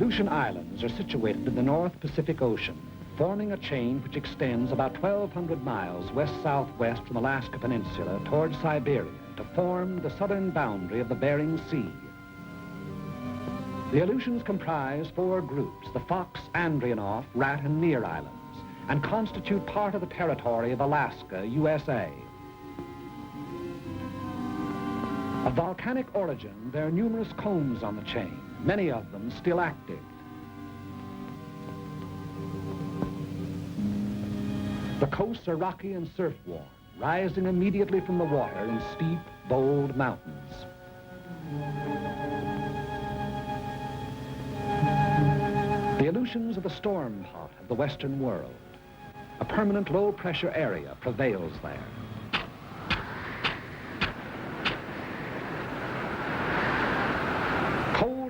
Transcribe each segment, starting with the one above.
Aleutian Islands are situated in the North Pacific Ocean, forming a chain which extends about 1,200 miles west-southwest from the Alaska Peninsula towards Siberia to form the southern boundary of the Bering Sea. The Aleutians comprise 4 groups, the Fox, Andreanoff, Rat, and Near Islands, and constitute part of the territory of Alaska, USA. Of volcanic origin, there are numerous combs on the chain, many of them still active. The coasts are rocky and surf-worn, rising immediately from the water in steep, bold mountains. The Aleutians are the storm pot of the Western world. A permanent low-pressure area prevails there.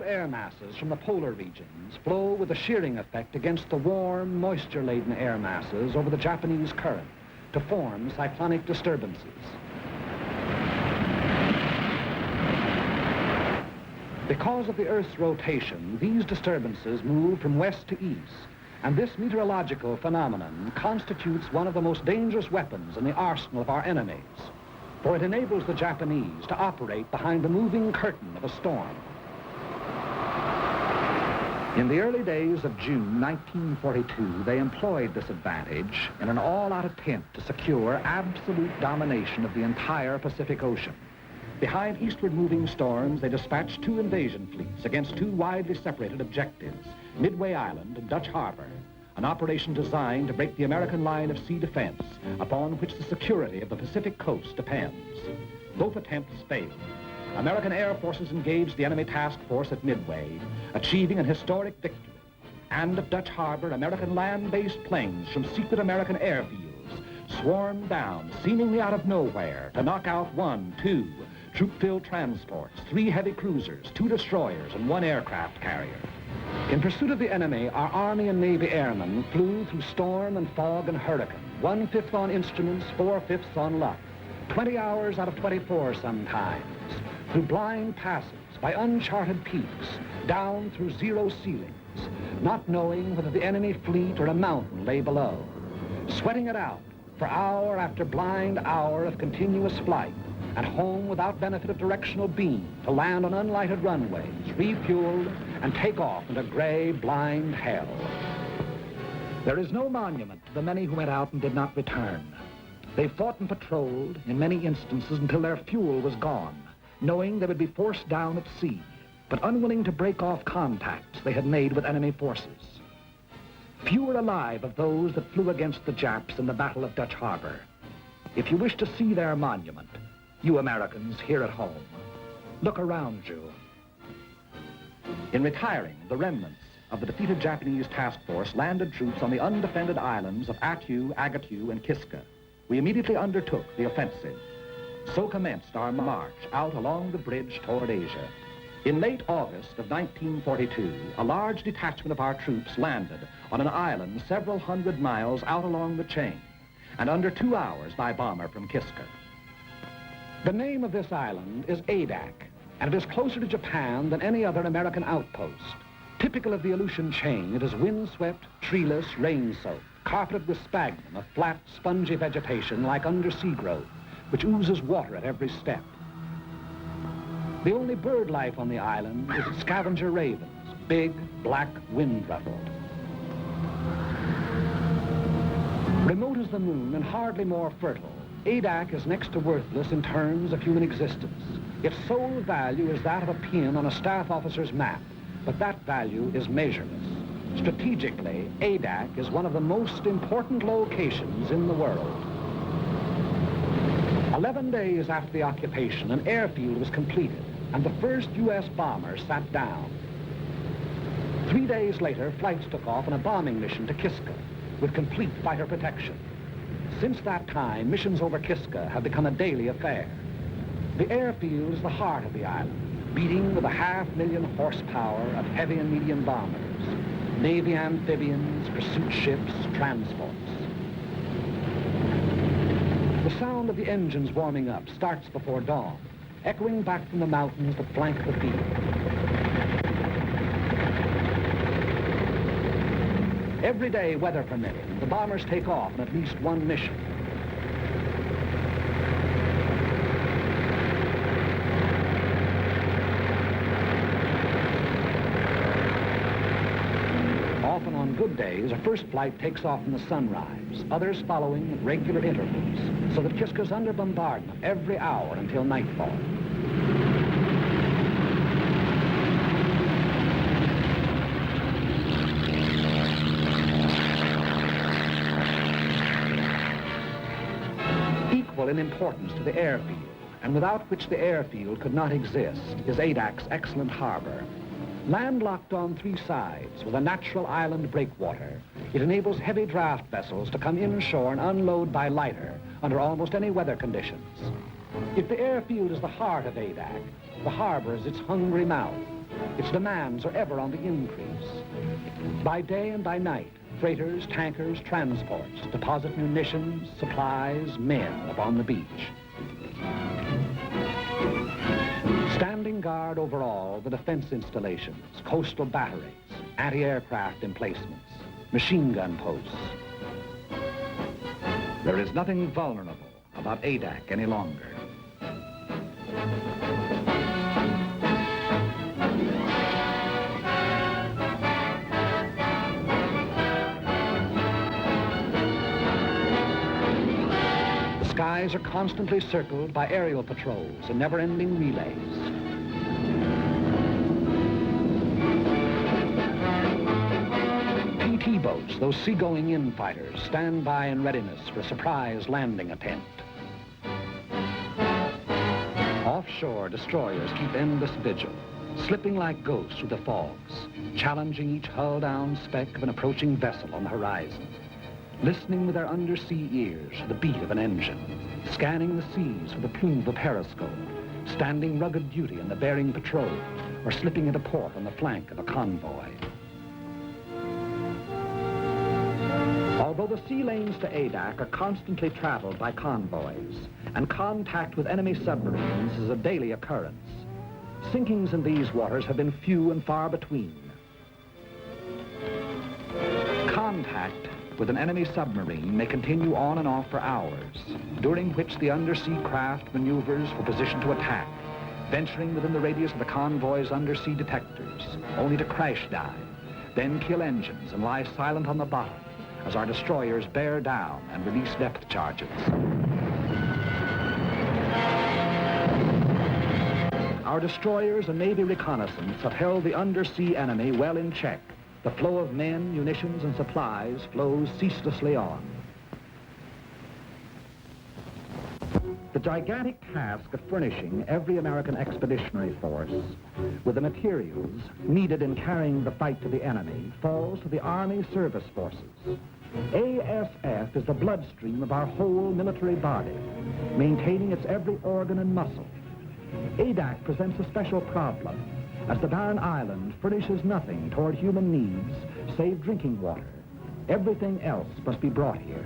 Air masses from the polar regions flow with a shearing effect against the warm, moisture-laden air masses over the Japanese current to form cyclonic disturbances. Because of the Earth's rotation, these disturbances move from west to east, and this meteorological phenomenon constitutes one of the most dangerous weapons in the arsenal of our enemies, for it enables the Japanese to operate behind the moving curtain of a storm. In the early days of June 1942, they employed this advantage in an all-out attempt to secure absolute domination of the entire Pacific Ocean. Behind eastward-moving storms, they dispatched 2 invasion fleets against 2 widely separated objectives, Midway Island and Dutch Harbor, an operation designed to break the American line of sea defense upon which the security of the Pacific coast depends. Both attempts failed. American air forces engaged the enemy task force at Midway, achieving an historic victory. And at Dutch Harbor, American land-based planes from secret American airfields swarmed down, seemingly out of nowhere, to knock out 1, 2 troop-filled transports, 3 heavy cruisers, 2 destroyers, and 1 aircraft carrier. In pursuit of the enemy, our Army and Navy airmen flew through storm and fog and hurricane, 1/5 on instruments, 4/5 on luck, 20 hours out of 24 sometimes, through blind passes, by uncharted peaks, down through zero ceilings, not knowing whether the enemy fleet or a mountain lay below, sweating it out for hour after blind hour of continuous flight, and home without benefit of directional beam to land on unlighted runways, refueled, and take off into gray, blind hell. There is no monument to the many who went out and did not return. They fought and patrolled, in many instances, until their fuel was gone, knowing they would be forced down at sea, but unwilling to break off contacts they had made with enemy forces. Few are alive of those that flew against the Japs in the Battle of Dutch Harbor. If you wish to see their monument, you Americans here at home, look around you. In retiring, the remnants of the defeated Japanese task force landed troops on the undefended islands of Attu, Agatu, and Kiska. We immediately undertook the offensive. So commenced our march out along the bridge toward Asia. In late August of 1942, a large detachment of our troops landed on an island several hundred miles out along the chain, and under 2 hours by bomber from Kiska. The name of this island is Adak, and it is closer to Japan than any other American outpost. Typical of the Aleutian chain, it is windswept, treeless, rain-soaked, carpeted with sphagnum, a flat, spongy vegetation like undersea growth, which oozes water at every step. The only bird life on the island is its scavenger ravens, big, black, wind-ruffled. Remote as the moon and hardly more fertile, Adak is next to worthless in terms of human existence. Its sole value is that of a pin on a staff officer's map, but that value is measureless. Strategically, Adak is one of the most important locations in the world. 11 days after the occupation, an airfield was completed, and the first U.S. bomber sat down. 3 days later, flights took off on a bombing mission to Kiska, with complete fighter protection. Since that time, missions over Kiska have become a daily affair. The airfield is the heart of the island, beating with 500,000 horsepower of heavy and medium bombers, Navy amphibians, pursuit ships, transports. The sound of the engines warming up starts before dawn, echoing back from the mountains that flank the field. Every day, weather permitting, the bombers take off on at least one mission. Often on good days, a first flight takes off in the sunrise, others following at regular intervals, so that Kiska's under bombardment every hour until nightfall. Equal in importance to the airfield, and without which the airfield could not exist, is Adak's excellent harbor. Landlocked on three sides with a natural island breakwater, it enables heavy draft vessels to come inshore and unload by lighter under almost any weather conditions. If the airfield is the heart of Adak, the harbor is its hungry mouth. Its demands are ever on the increase. By day and by night, freighters, tankers, transports deposit munitions, supplies, men upon the beach. Standing guard over all the defense installations, coastal batteries, anti-aircraft emplacements, machine gun posts. There is nothing vulnerable about Adak any longer. The skies are constantly circled by aerial patrols and never-ending relays. PT boats, those seagoing in-fighters, stand by in readiness for a surprise landing attempt. Offshore, destroyers keep endless vigil, slipping like ghosts through the fogs, challenging each hull-down speck of an approaching vessel on the horizon, listening with their undersea ears for the beat of an engine, scanning the seas with the plume of a periscope, standing rugged duty in the Bering Patrol, or slipping into port on the flank of a convoy. Although the sea lanes to Adak are constantly traveled by convoys, and contact with enemy submarines is a daily occurrence, sinkings in these waters have been few and far between. Contact with an enemy submarine may continue on and off for hours, during which the undersea craft maneuvers for position to attack, venturing within the radius of the convoy's undersea detectors, only to crash dive, then kill engines and lie silent on the bottom as our destroyers bear down and release depth charges. Our destroyers and Navy reconnaissance have held the undersea enemy well in check. The flow of men, munitions, and supplies flows ceaselessly on. The gigantic task of furnishing every American expeditionary force with the materials needed in carrying the fight to the enemy falls to the Army Service Forces. ASF is the bloodstream of our whole military body, maintaining its every organ and muscle. Adak presents a special problem, as the barren island furnishes nothing toward human needs save drinking water. Everything else must be brought here.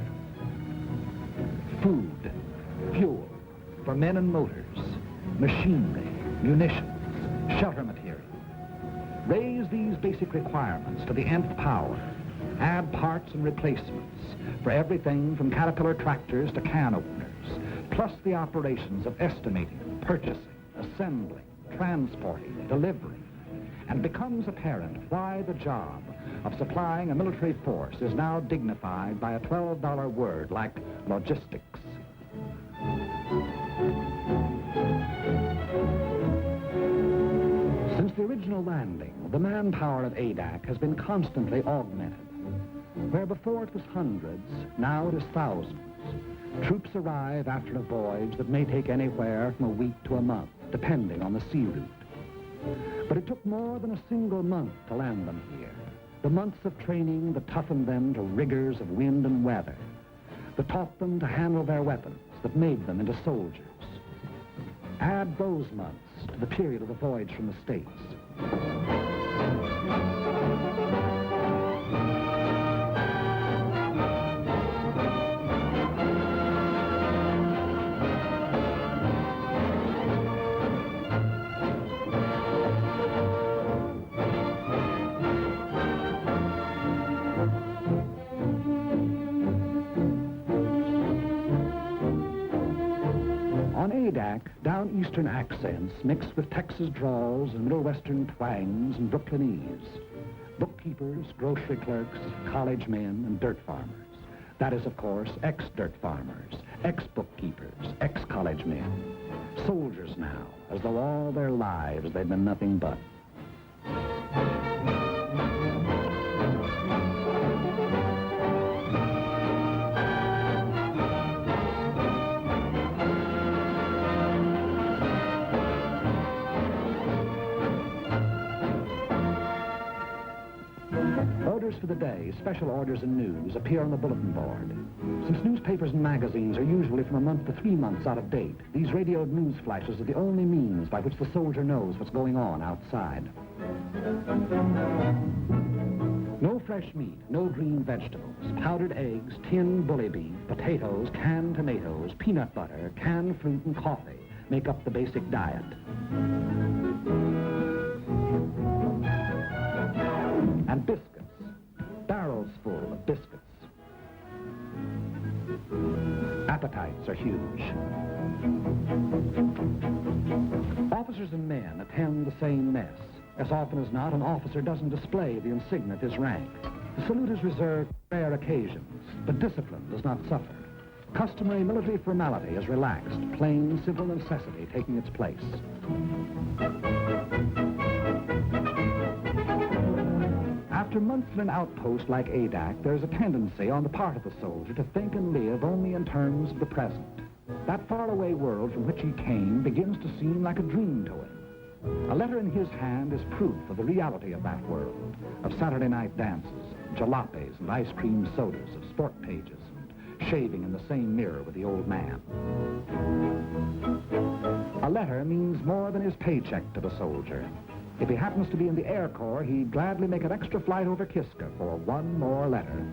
Food, fuel for men and motors, machinery, munitions, shelter material. Raise these basic requirements to the nth power. Add parts and replacements for everything from Caterpillar tractors to can openers, plus the operations of estimating, purchasing, assembling, transporting, delivering, and becomes apparent why the job of supplying a military force is now dignified by a $12 word like logistics. Since the original landing, the manpower of Adak has been constantly augmented. Where before it was hundreds, now it is thousands. Troops arrive after a voyage that may take anywhere from a week to a month, depending on the sea route. But it took more than a single month to land them here. The months of training that toughened them to rigors of wind and weather, that taught them to handle their weapons, that made them into soldiers. Add those months to the period of the voyage from the States. On ADAC, down-eastern accents mixed with Texas drawls and Middle Western twangs and Brooklynese. Bookkeepers, grocery clerks, college men, and dirt farmers. That is, of course, ex-dirt farmers, ex-bookkeepers, ex-college men. Soldiers now, as though all their lives they've been nothing but. Orders for the day, special orders and news, appear on the bulletin board. Since newspapers and magazines are usually from a month to 3 months out of date, these radioed news flashes are the only means by which the soldier knows what's going on outside. No fresh meat, no green vegetables, powdered eggs, tinned bully beef, potatoes, canned tomatoes, peanut butter, canned fruit, and coffee make up the basic diet. And biscuits. Barrels full of biscuits. Appetites are huge. Officers and men attend the same mess. As often as not, an officer doesn't display the insignia of his rank. The salute is reserved for rare occasions, but discipline does not suffer. Customary military formality is relaxed, plain, simple necessity taking its place. After months in an outpost like ADAC, there's a tendency on the part of the soldier to think and live only in terms of the present. That faraway world from which he came begins to seem like a dream to him. A letter in his hand is proof of the reality of that world, of Saturday night dances, jalopies and ice cream sodas, of sport pages, and shaving in the same mirror with the old man. A letter means more than his paycheck to the soldier. If he happens to be in the Air Corps, he'd gladly make an extra flight over Kiska for one more letter.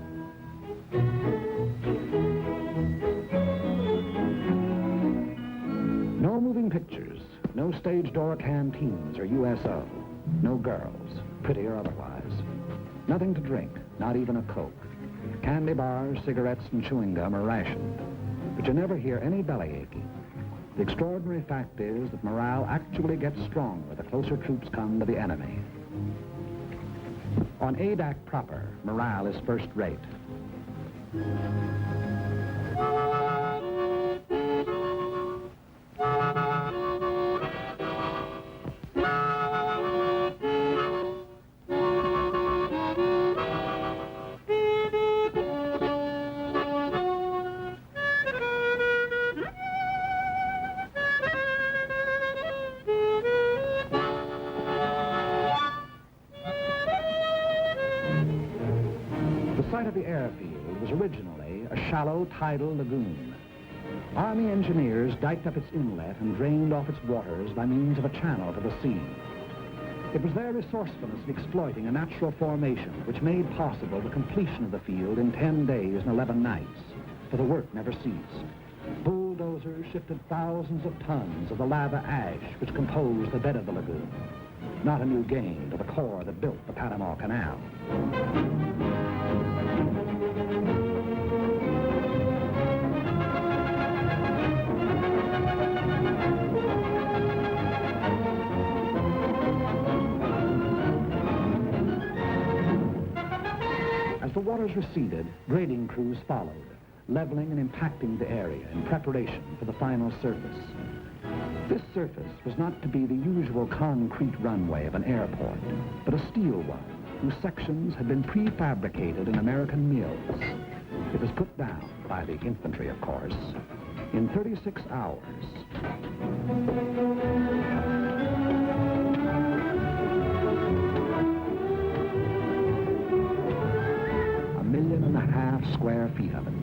No moving pictures, no stage door canteens or USO, no girls, pretty or otherwise. Nothing to drink, not even a Coke. Candy bars, cigarettes, and chewing gum are rationed, but you never hear any belly aching. The extraordinary fact is that morale actually gets stronger the closer troops come to the enemy. On ADAC proper, morale is first rate. The site of the airfield was originally a shallow tidal lagoon. Army engineers diked up its inlet and drained off its waters by means of a channel to the sea. It was their resourcefulness in exploiting a natural formation which made possible the completion of the field in 10 days and 11 nights, for the work never ceased. Bulldozers shifted thousands of tons of the lava ash which composed the bed of the lagoon. Not a new gain to the Corps that built the Panama Canal. As the waters receded, grading crews followed, leveling and impacting the area in preparation for the final surface. This surface was not to be the usual concrete runway of an airport, but a steel one, whose sections had been prefabricated in American mills. It was put down by the infantry, of course, in 36 hours. A 1.5 million square feet of it.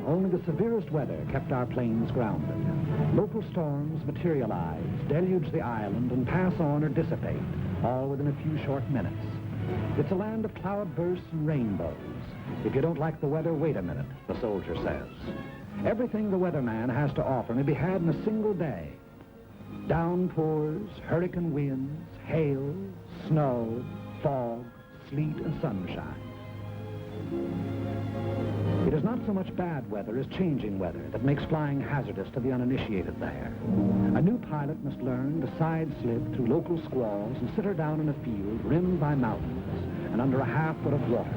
Only the severest weather kept our planes grounded. Local storms materialize, deluge the island, and pass on or dissipate, all within a few short minutes. It's a land of cloudbursts and rainbows. If you don't like the weather, wait a minute, the soldier says. Everything the weatherman has to offer may be had in a single day. Downpours, hurricane winds, hail, snow, fog, sleet, and sunshine. It is not so much bad weather as changing weather that makes flying hazardous to the uninitiated there. A new pilot must learn to side-slip through local squalls and sit her down in a field rimmed by mountains and under a half-foot of water.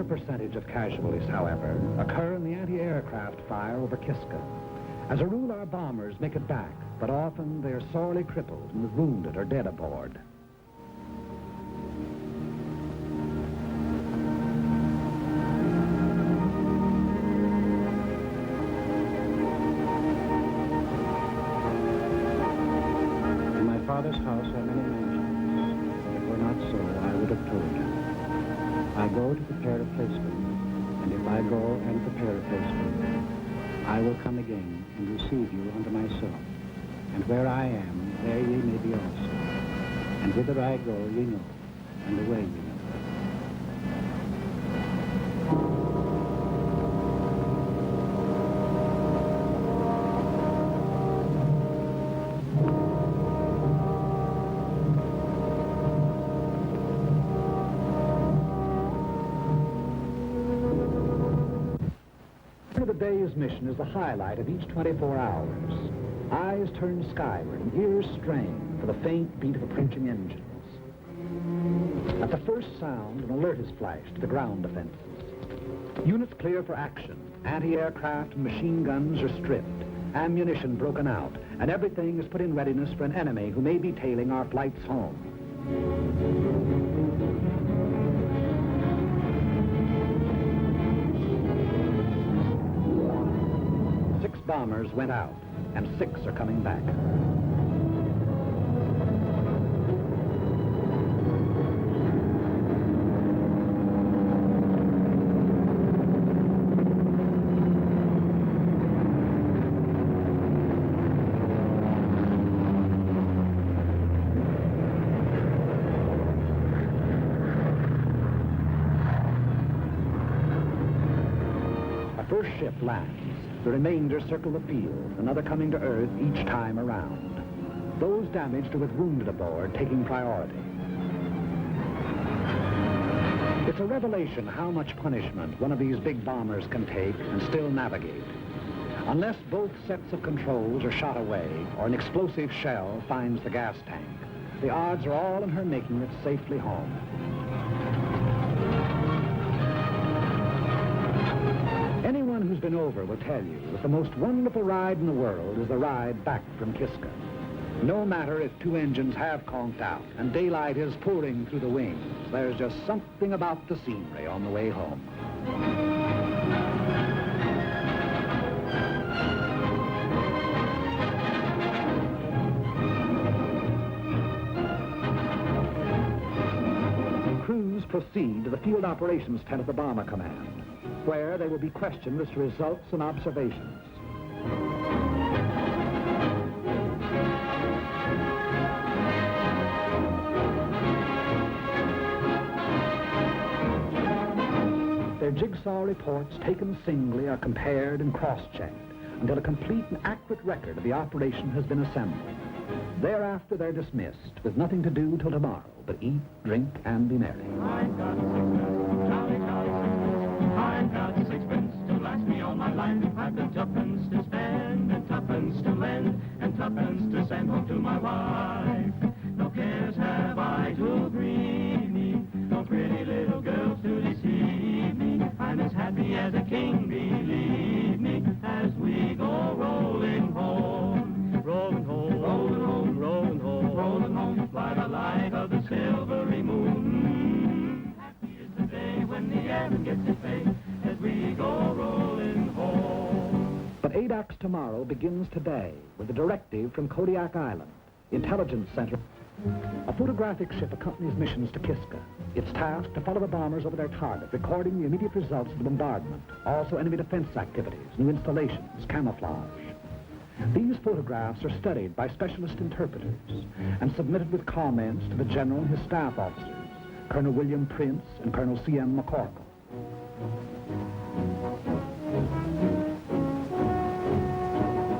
Percentage of casualties, however, occur in the anti-aircraft fire over Kiska. As a rule, our bombers make it back, but often they are sorely crippled and wounded or dead aboard. In my father's house are many mansions. If it were not so, I would have told you. I go to prepare a place for you, and if I go and prepare a place for you, I will come again and receive you unto myself. And where I am, there ye may be also. And whither I go, ye know, and the way ye know. The day's mission is the highlight of each 24 hours. Eyes turn skyward and ears strain for the faint beat of approaching engines. At the first sound, an alert is flashed to the ground defenses. Units clear for action. Anti-aircraft and machine guns are stripped, ammunition broken out, and everything is put in readiness for an enemy who may be tailing our flights home. Bombers went out, and 6 are coming back. A first ship lands. The remainder circle the field, another coming to Earth each time around. Those damaged or with wounded aboard taking priority. It's a revelation how much punishment one of these big bombers can take and still navigate. Unless both sets of controls are shot away or an explosive shell finds the gas tank, the odds are all in her making it safely home. Anyone who's been over will tell you that the most wonderful ride in the world is the ride back from Kiska. No matter if 2 engines have conked out and daylight is pouring through the wings, there's just something about the scenery on the way home. Crews proceed to the field operations tent of the Bomber Command, where they will be questioned as to results and observations. They Their jigsaw reports, taken singly, are compared and cross-checked until a complete and accurate record of the operation has been assembled. Thereafter, they're dismissed, with nothing to do till tomorrow but eat, drink, and be merry. I've got sixpence, jolly, jolly sixpence. I've got sixpence to last me all my life. I've got tuppence to spend, and tuppence to lend, and tuppence to send home to my wife. No cares have I to grieve me, no pretty little girls to deceive me. I'm as happy as a king, believe me, as we go rolling home. Rolling home, rolling home, rolling home, rolling home by the light of the silvery moon. Happy is the day when the airman gets his pay as we go rolling home. But ADAC's tomorrow begins today with a directive from Kodiak Island, Intelligence Center. A photographic ship accompanies missions to Kiska. It's tasked to follow the bombers over their target, recording the immediate results of the bombardment, also enemy defense activities, new installations, camouflage. These photographs are studied by specialist interpreters and submitted with comments to the General and his staff officers, Colonel William Prince and Colonel C.M. McCorkle.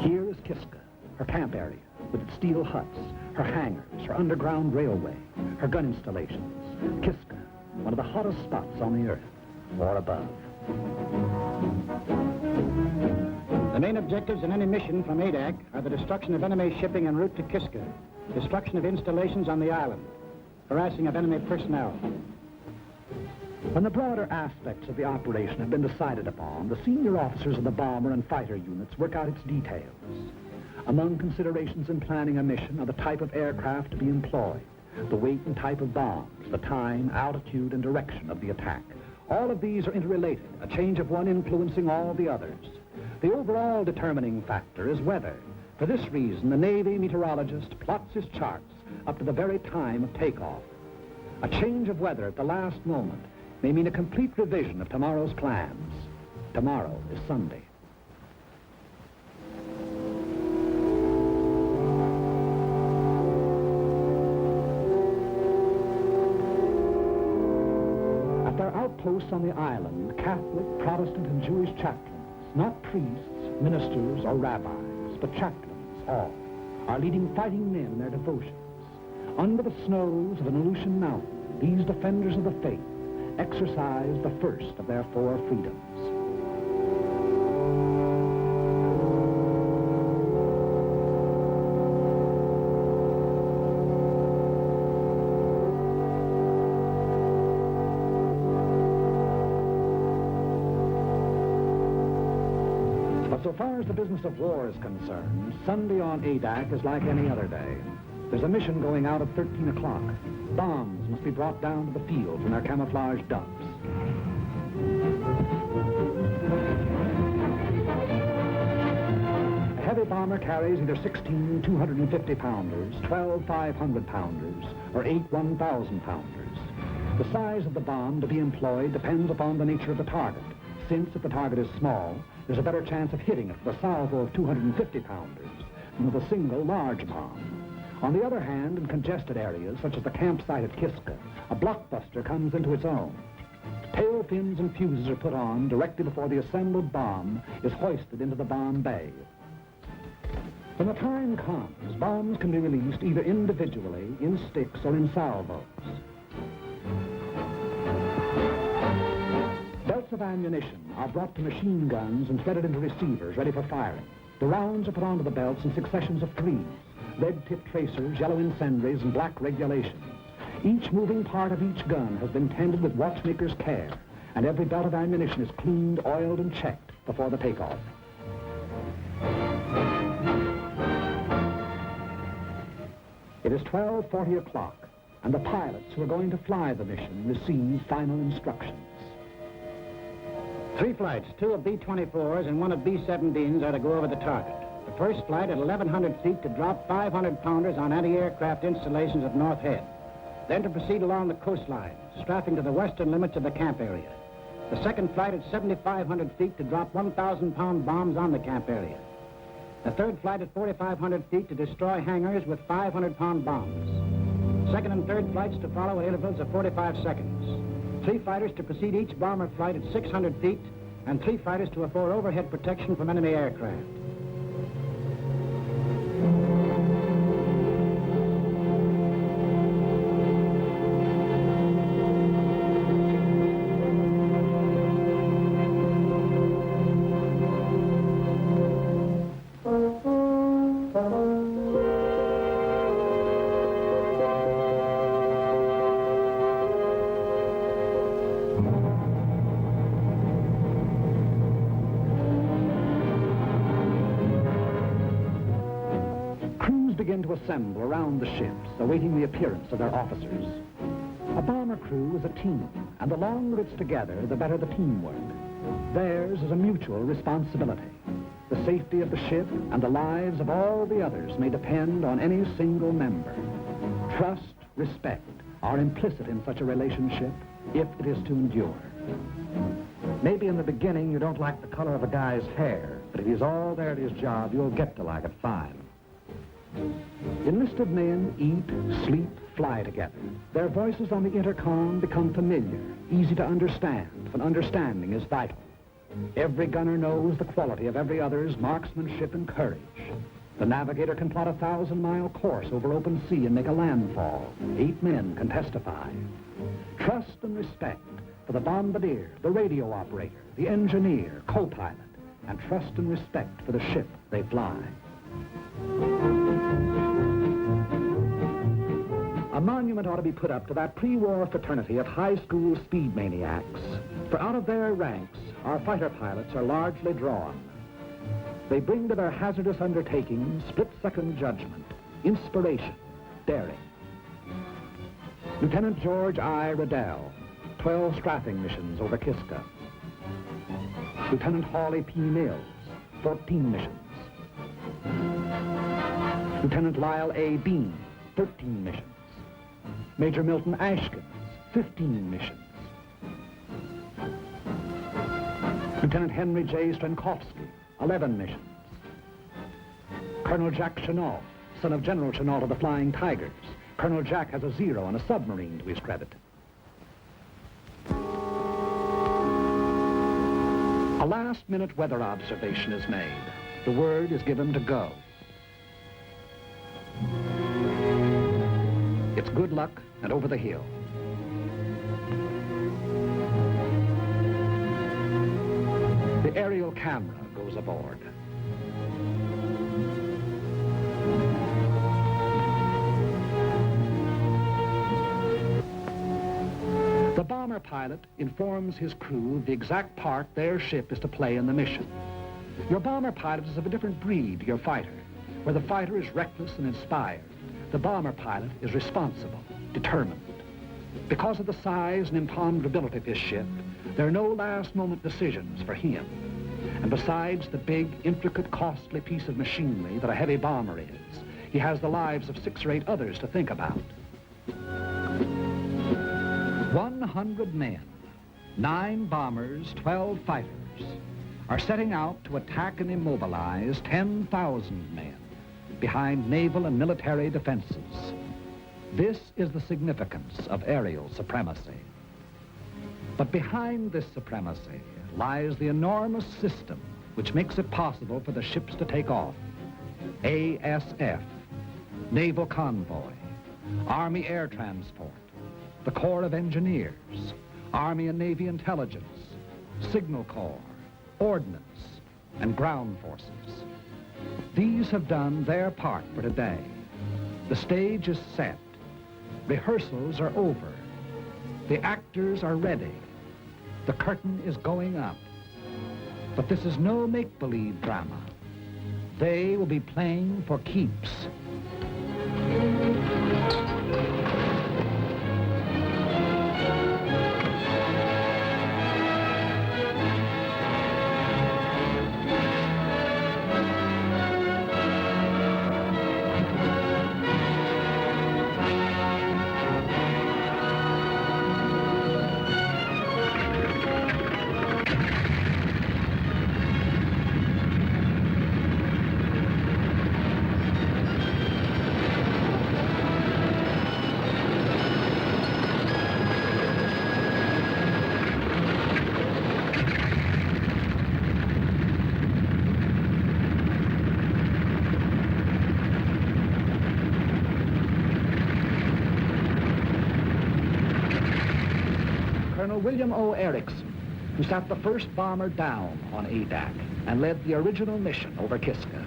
Here is Kiska, her camp area, with its steel huts, her hangars, her underground railway, her gun installations. Kiska, one of the hottest spots on the earth, or above. The main objectives in any mission from ADAC are the destruction of enemy shipping en route to Kiska, destruction of installations on the island, harassing of enemy personnel. When the broader aspects of the operation have been decided upon, the senior officers of the bomber and fighter units work out its details. Among considerations in planning a mission are the type of aircraft to be employed, the weight and type of bombs, the time, altitude, and direction of the attack. All of these are interrelated, a change of one influencing all the others. The overall determining factor is weather. For this reason, the Navy meteorologist plots his charts up to the very time of takeoff. A change of weather at the last moment may mean a complete revision of tomorrow's plans. Tomorrow is Sunday. At their outposts on the island, Catholic, Protestant, and Jewish chaplains, not priests, ministers, or rabbis, but chaplains, all, are leading fighting men in their devotions. Under the snows of an Aleutian mountain, these defenders of the faith exercise the first of their four freedoms. But so far as the business of war is concerned, Sunday on ADAC is like any other day. There's a mission going out at 13 o'clock. Bombs must be brought down to the field from their camouflage dumps. A heavy bomber carries either 16 250-pounders, 12 500-pounders, or 8 1,000-pounders. The size of the bomb to be employed depends upon the nature of the target, since if the target is small, there's a better chance of hitting it with a salvo of 250-pounders than with a single large bomb. On the other hand, in congested areas, such as the campsite at Kiska, a blockbuster comes into its own. Tail fins and fuses are put on directly before the assembled bomb is hoisted into the bomb bay. When the time comes, bombs can be released either individually, in sticks, or in salvos. Belts of ammunition are brought to machine guns and threaded into receivers ready for firing. The rounds are put onto the belts in successions of 3. Red-tip tracers, yellow incendiaries, and black regulations. Each moving part of each gun has been tended with watchmaker's care, and every belt of ammunition is cleaned, oiled, and checked before the takeoff. It is 12:40 o'clock, and the pilots who are going to fly the mission receive final instructions. 3 flights, 2 of B-24s and 1 of B-17s are to go over the target. The first flight at 1,100 feet to drop 500-pounders on anti-aircraft installations at North Head. Then to proceed along the coastline, strafing to the western limits of the camp area. The second flight at 7,500 feet to drop 1,000-pound bombs on the camp area. The third flight at 4,500 feet to destroy hangars with 500-pound bombs. Second and third flights to follow at intervals of 45 seconds. 3 fighters to precede each bomber flight at 600 feet, and 3 fighters to afford overhead protection from enemy aircraft. Begin to assemble around the ships, awaiting the appearance of their officers. A bomber crew is a team, and the longer it's together, the better the teamwork. Theirs is a mutual responsibility. The safety of the ship and the lives of all the others may depend on any single member. Trust, respect are implicit in such a relationship if it is to endure. Maybe in the beginning you don't like the color of a guy's hair, but if he's all there at his job, you'll get to like it fine. Enlisted men eat, sleep, fly together. Their voices on the intercom become familiar, easy to understand, and understanding is vital. Every gunner knows the quality of every other's marksmanship and courage. The navigator can plot a 1,000-mile course over open sea and make a landfall. 8 men can testify. Trust and respect for the bombardier, the radio operator, the engineer, co-pilot, and trust and respect for the ship they fly. A monument ought to be put up to that pre-war fraternity of high school speed maniacs, for out of their ranks, our fighter pilots are largely drawn. They bring to their hazardous undertakings split-second judgment, inspiration, daring. Lieutenant George I. Riddell, 12 strafing missions over Kiska. Lieutenant Hawley P. Mills, 14 missions. Lieutenant Lyle A. Bean, 13 missions. Major Milton Ashkins, 15 missions. Lieutenant Henry J. Strankowski, 11 missions. Colonel Jack Chenault, son of General Chenault of the Flying Tigers. Colonel Jack has a 0 on a submarine to his credit. A last-minute weather observation is made. The word is given to go. It's good luck and over the hill. The aerial camera goes aboard. The bomber pilot informs his crew the exact part their ship is to play in the mission. Your bomber pilot is of a different breed to your fighter. Where the fighter is reckless and inspired, the bomber pilot is responsible, determined. Because of the size and imponderability of his ship, there are no last-moment decisions for him. And besides the big, intricate, costly piece of machinery that a heavy bomber is, he has the lives of 6 or 8 others to think about. 100 men, 9 bombers, 12 fighters, are setting out to attack and immobilize 10,000 men behind naval and military defenses. This is the significance of aerial supremacy. But behind this supremacy lies the enormous system which makes it possible for the ships to take off. ASF, Naval Convoy, Army Air Transport, the Corps of Engineers, Army and Navy Intelligence, Signal Corps, Ordnance, and Ground Forces. These have done their part for today. The stage is set. Rehearsals are over. The actors are ready. The curtain is going up. But this is no make-believe drama. They will be playing for keeps. Colonel William O. Erickson, who sat the first bomber down on Adak and led the original mission over Kiska.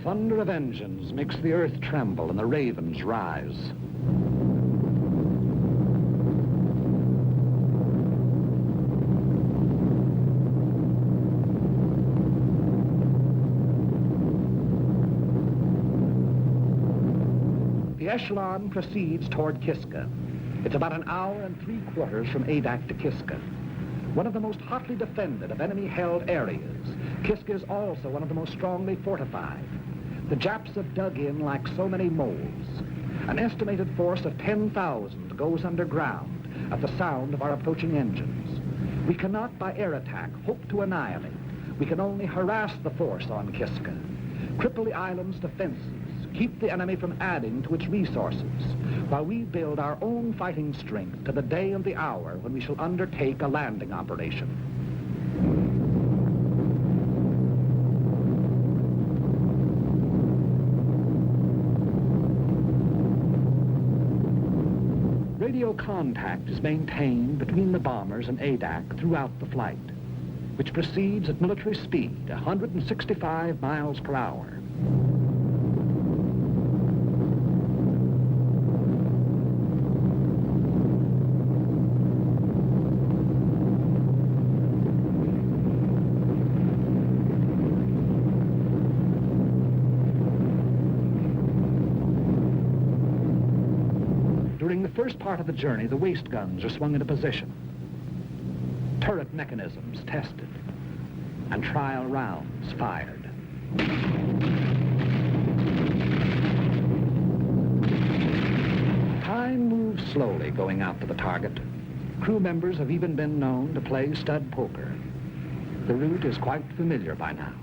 Thunder of engines makes the earth tremble and the ravens rise. The echelon proceeds toward Kiska. It's about an hour and 3/4 from Adak to Kiska. One of the most hotly defended of enemy-held areas, Kiska is also one of the most strongly fortified. The Japs have dug in like so many moles. An estimated force of 10,000 goes underground at the sound of our approaching engines. We cannot, by air attack, hope to annihilate. We can only harass the force on Kiska, cripple the island's defenses, keep the enemy from adding to its resources, while we build our own fighting strength to the day and the hour when we shall undertake a landing operation. Radio contact is maintained between the bombers and Adak throughout the flight, which proceeds at military speed, 165 miles per hour. During the first part of the journey, the waist guns are swung into position, turret mechanisms tested, and trial rounds fired. Time moves slowly going out to the target. Crew members have even been known to play stud poker. The route is quite familiar by now.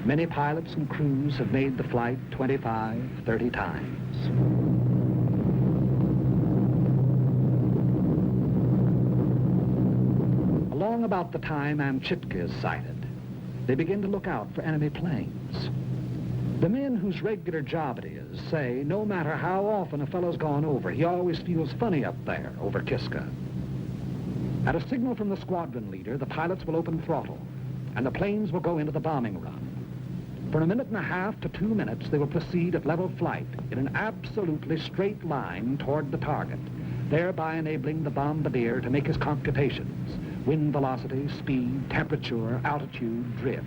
Many pilots and crews have made the flight 25, 30 times. Along about the time Amchitka is sighted, they begin to look out for enemy planes. The men whose regular job it is say no matter how often a fellow's gone over, he always feels funny up there over Kiska. At a signal from the squadron leader, the pilots will open throttle, and the planes will go into the bombing run. For a minute and a half to 2 minutes, they will proceed at level flight in an absolutely straight line toward the target, thereby enabling the bombardier to make his computations: wind velocity, speed, temperature, altitude, drift.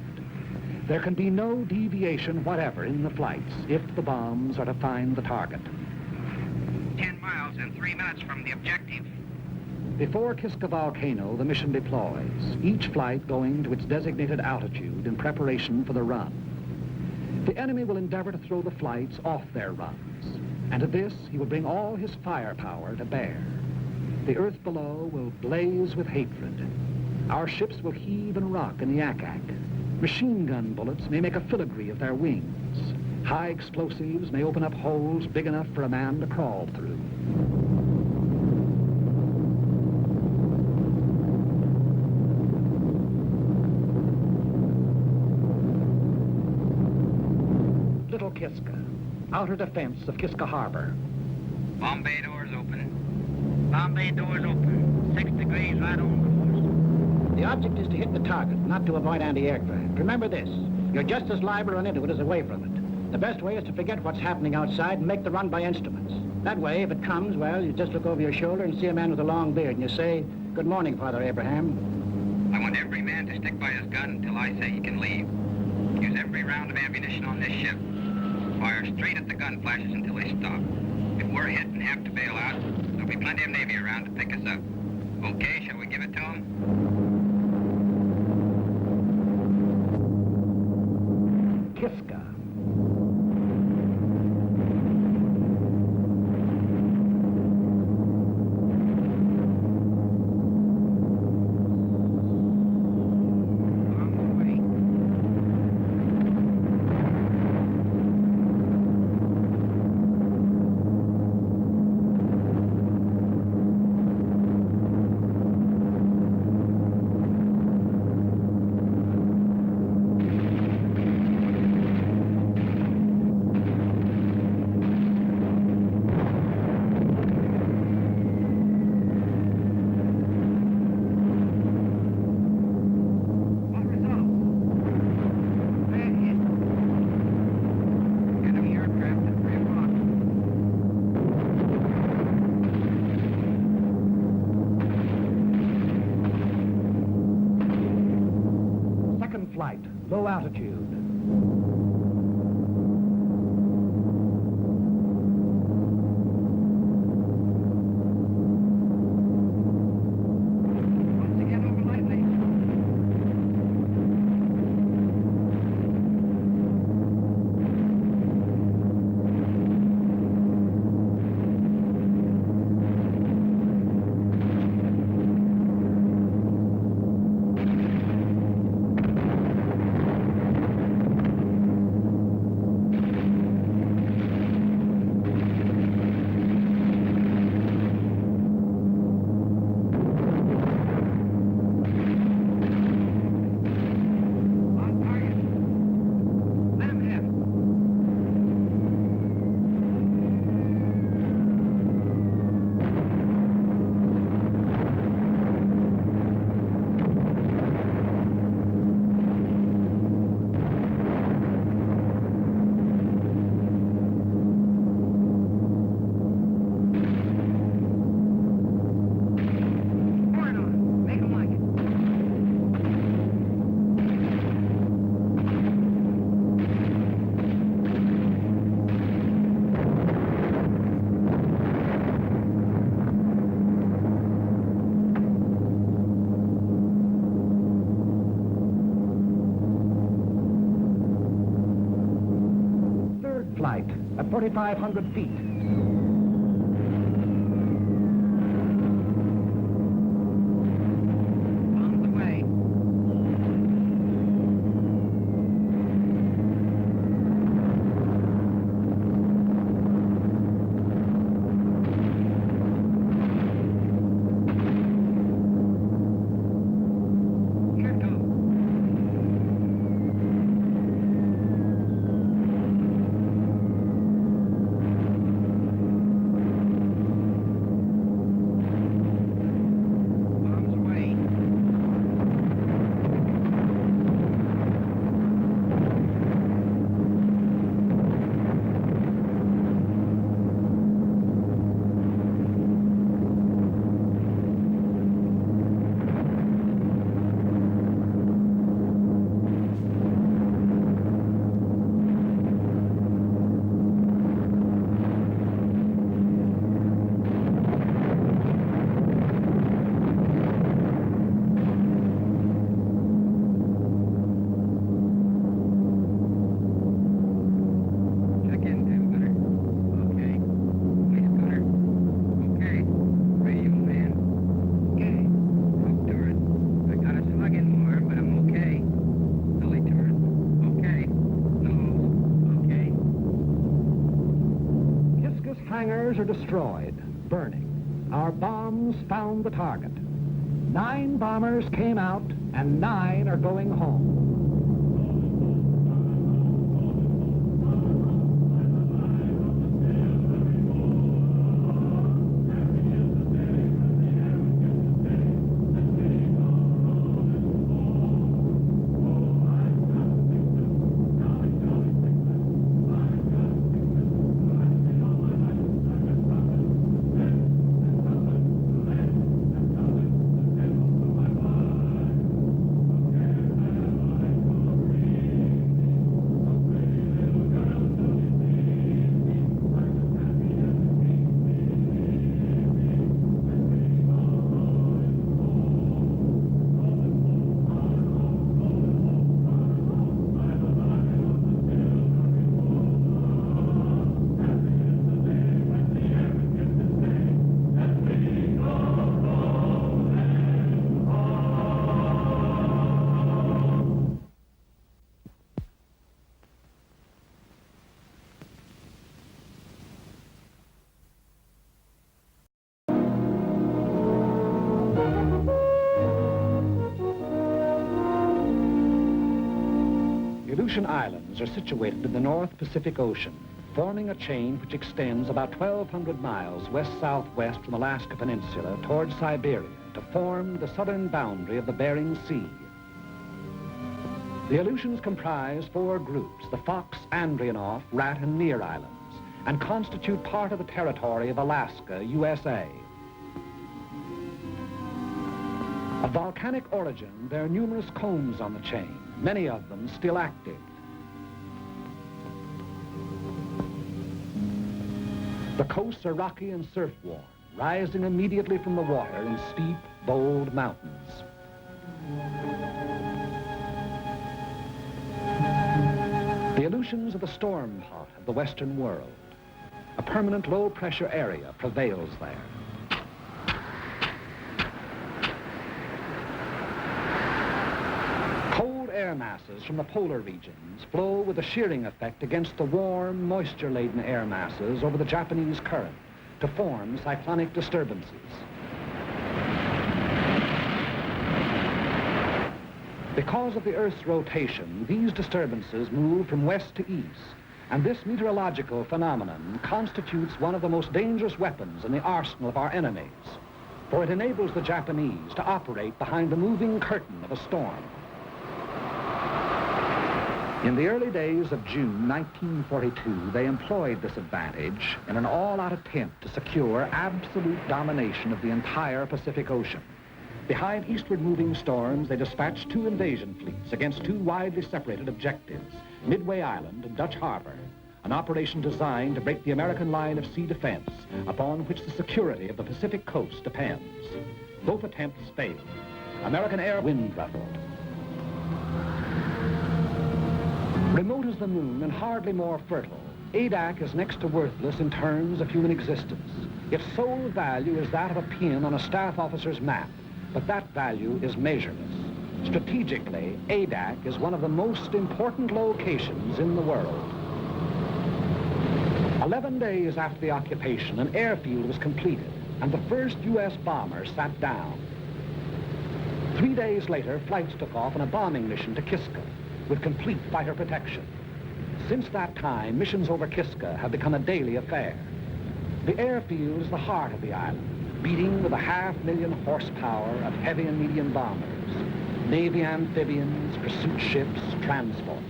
There can be no deviation whatever in the flights if the bombs are to find the target. 10 miles and 3 minutes from the objective. Before Kiska Volcano, the mission deploys, each flight going to its designated altitude in preparation for the run. The enemy will endeavor to throw the flights off their runs, and to this he will bring all his firepower to bear. The earth below will blaze with hatred. Our ships will heave and rock in the ack-ack. Machine gun bullets may make a filigree of their wings. High explosives may open up holes big enough for a man to crawl through. Little Kiska, outer defense of Kiska Harbor. Bomb bay doors open. Bomb bay doors open. 6 degrees right on course. The object is to hit the target, not to avoid anti-aircraft. Remember this, you're just as liable to run into it as away from it. The best way is to forget what's happening outside and make the run by instruments. That way, if it comes, well, you just look over your shoulder and see a man with a long beard, and you say, "Good morning, Father Abraham." I want every man to stick by his gun until I say he can leave. Use every round of ammunition on this ship. Fire straight at the gun flashes until they stop. If we're hit and have to bail out, there'll be plenty of Navy around to pick us up. Okay, shall we give it to them? Kiska. Flight, low altitude. Once again over lightly. Flight at 4,500 feet. On the way. bombers are destroyed, burning. Our bombs found the target. 9 bombers came out, and 9 are going home. The Aleutian Islands are situated in the North Pacific Ocean, forming a chain which extends about 1,200 miles west-southwest from Alaska Peninsula towards Siberia to form the southern boundary of the Bering Sea. The Aleutians comprise 4 groups, the Fox, Andreanoff, Rat, and Near Islands, and constitute part of the territory of Alaska, USA. Of volcanic origin, there are numerous cones on the chain, many of them still active. The coasts are rocky and surf-worn, rising immediately from the water in steep, bold mountains. The Aleutians are the storm pot of the Western world. A permanent low-pressure area prevails there. Air masses from the polar regions flow with a shearing effect against the warm, moisture-laden air masses over the Japanese current to form cyclonic disturbances. Because of the Earth's rotation, these disturbances move from west to east, and this meteorological phenomenon constitutes one of the most dangerous weapons in the arsenal of our enemies, for it enables the Japanese to operate behind the moving curtain of a storm. In the early days of June 1942, they employed this advantage in an all-out attempt to secure absolute domination of the entire Pacific Ocean. Behind eastward-moving storms, they dispatched 2 invasion fleets against 2 widely separated objectives, Midway Island and Dutch Harbor, an operation designed to break the American line of sea defense upon which the security of the Pacific coast depends. Both attempts failed. American air wind ruffled. Remote as the moon and hardly more fertile, Adak is next to worthless in terms of human existence. Its sole value is that of a pin on a staff officer's map, but that value is measureless. Strategically, Adak is one of the most important locations in the world. 11 days after the occupation, an airfield was completed, and the first U.S. bomber sat down. 3 days later, flights took off on a bombing mission to Kiska, with complete fighter protection. Since that time, missions over Kiska have become a daily affair. The airfield is the heart of the island, beating with 500,000 horsepower of heavy and medium bombers, Navy amphibians, pursuit ships, transports.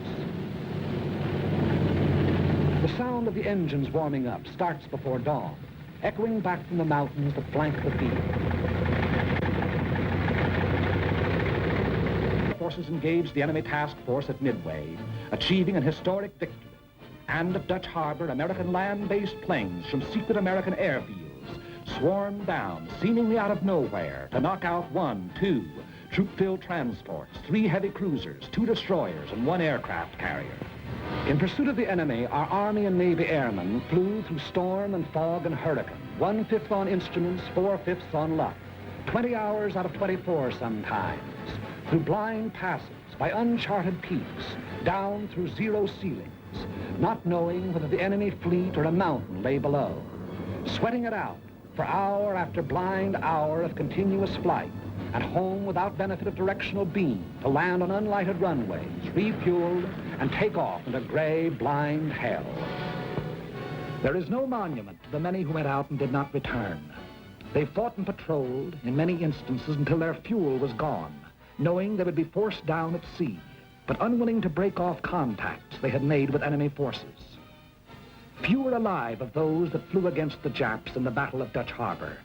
The sound of the engines warming up starts before dawn, echoing back from the mountains that flank the field. Forces engaged the enemy task force at Midway, achieving an historic victory. And at Dutch Harbor, American land-based planes from secret American airfields swarmed down, seemingly out of nowhere, to knock out 1, 2 troop-filled transports, 3 heavy cruisers, 2 destroyers, and 1 aircraft carrier. In pursuit of the enemy, our Army and Navy airmen flew through storm and fog and hurricane, 1/5 on instruments, 4/5 on luck, 20 hours out of 24 sometimes, through blind passes, by uncharted peaks, down through zero ceilings, not knowing whether the enemy fleet or a mountain lay below. sweating it out for hour after blind hour of continuous flight, and home without benefit of directional beam to land on unlighted runways, refueled, and take off into gray, blind hell. There is no monument to the many who went out and did not return. They fought and patrolled, in many instances, until their fuel was gone, knowing they would be forced down at sea, but unwilling to break off contacts they had made with enemy forces. Few are alive of those that flew against the Japs in the Battle of Dutch Harbor.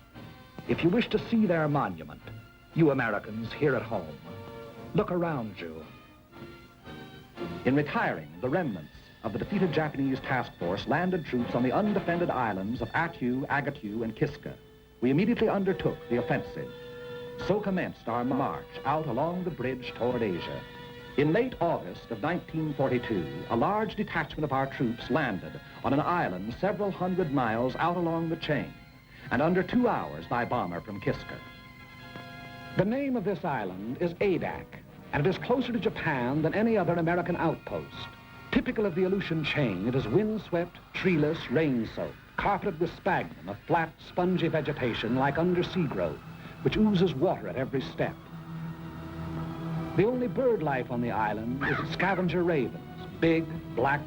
If you wish to see their monument, you Americans here at home, look around you. In retiring, the remnants of the defeated Japanese task force landed troops on the undefended islands of Attu, Agatu, and Kiska. We immediately undertook the offensive. So commenced our march out along the bridge toward Asia. In late August of 1942, a large detachment of our troops landed on an island several hundred miles out along the chain, and under 2 hours by bomber from Kiska. The name of this island is Adak, and it is closer to Japan than any other American outpost. Typical of the Aleutian chain, it is windswept, treeless, rain-soaked, carpeted with sphagnum, a flat, spongy vegetation like undersea growth, which oozes water at every step. The only bird life on the island is its scavenger ravens, big, black,